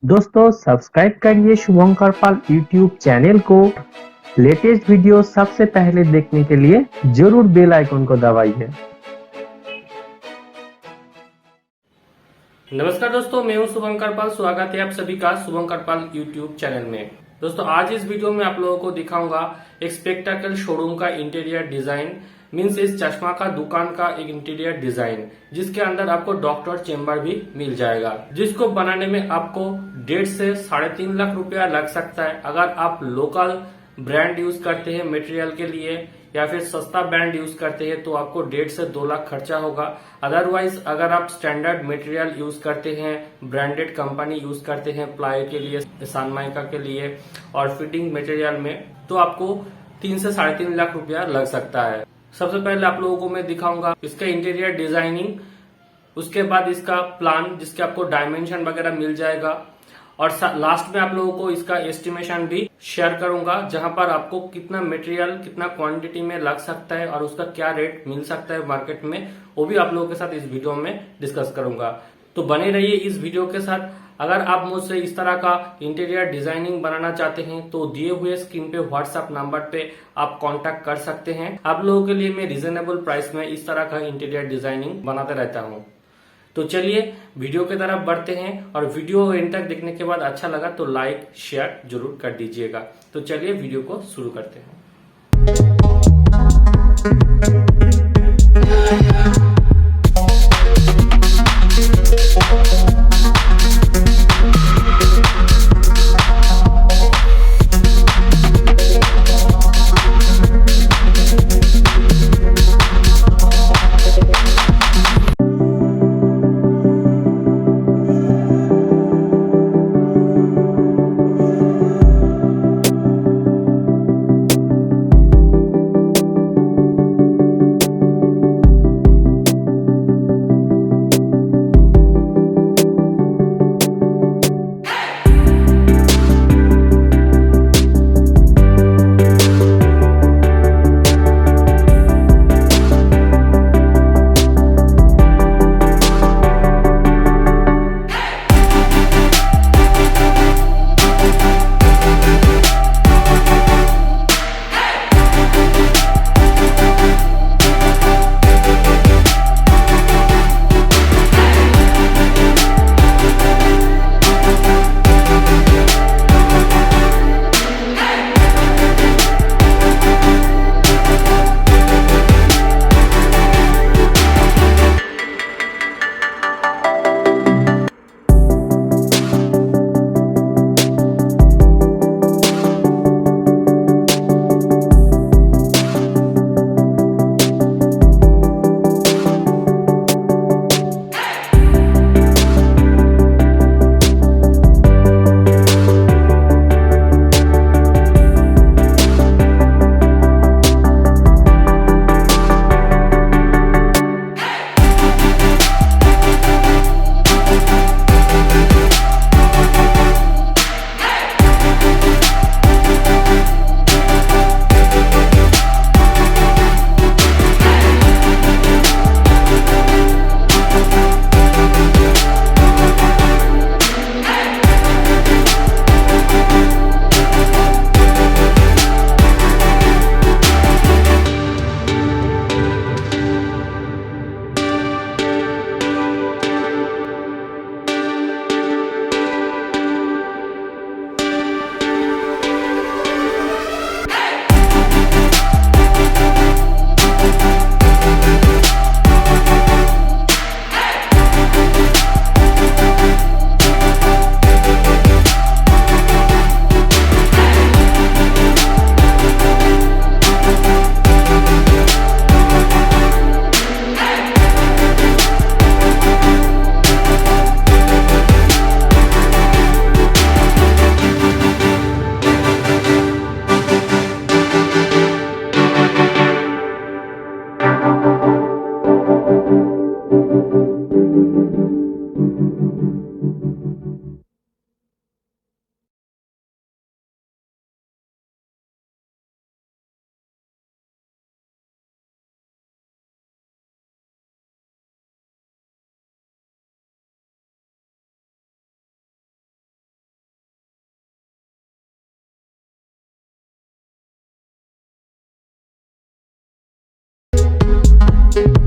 दोस्तों सब्सक्राइब करिए शुभंकर पाल YouTube channel को। लेटेस्ट वीडियो सबसे पहले देखने के लिए जरूर बेल आइकन को दबाइए। नमस्कार दोस्तों, मैं हूं शुभंकर पाल। स्वागत है आप सभी का शुभंकर पाल यूट्यूब चैनल में। दोस्तों आज इस वीडियो में आप लोगों को दिखाऊंगा एक स्पेक्टाकल शोरूम का इंटीरियर डिजाइन, मीन्स इस चश्मा का दुकान का एक इंटीरियर डिजाइन, जिसके अंदर आपको डॉक्टर चेम्बर भी मिल जाएगा, जिसको बनाने में आपको 1.5 से 3.5 लाख रुपया लग सकता है। अगर आप लोकल ब्रांड यूज करते हैं मटेरियल के लिए या फिर सस्ता ब्रांड यूज करते हैं तो आपको 1.5 से 2 लाख खर्चा होगा। अदरवाइज अगर आप स्टैंडर्ड मटेरियल यूज करते हैं, ब्रांडेड कंपनी यूज करते हैं प्लाई के लिए, सनमाइका के लिए और फिटिंग मटेरियल में, तो आपको 3 से 3.5 लाख रुपया लग सकता है। सबसे पहले आप लोगों को मैं दिखाऊंगा इसका इंटीरियर डिजाइनिंग, उसके बाद इसका प्लान जिसके आपको डायमेंशन वगैरह मिल जाएगा, और लास्ट में आप लोगों को इसका एस्टिमेशन भी शेयर करूंगा, जहां पर आपको कितना मटेरियल कितना क्वांटिटी में लग सकता है और उसका क्या रेट मिल सकता है मार्केट में, वो भी आप लोगों के साथ इस वीडियो में डिस्कस करूंगा। तो बने रहिए इस वीडियो के साथ। अगर आप मुझसे इस तरह का इंटीरियर डिजाइनिंग बनाना चाहते हैं तो दिए हुए स्क्रीन पे व्हाट्सएप नंबर पे आप कांटेक्ट कर सकते हैं। आप लोगों के लिए मैं रिजनेबल प्राइस में इस तरह का इंटीरियर डिजाइनिंग बनाते रहता हूँ। तो चलिए वीडियो की तरफ बढ़ते हैं, और वीडियो एंड तक देखने के बाद अच्छा लगा तो लाइक शेयर जरूर कर दीजिएगा। तो चलिए वीडियो को शुरू करते हैं। धन्यवाद।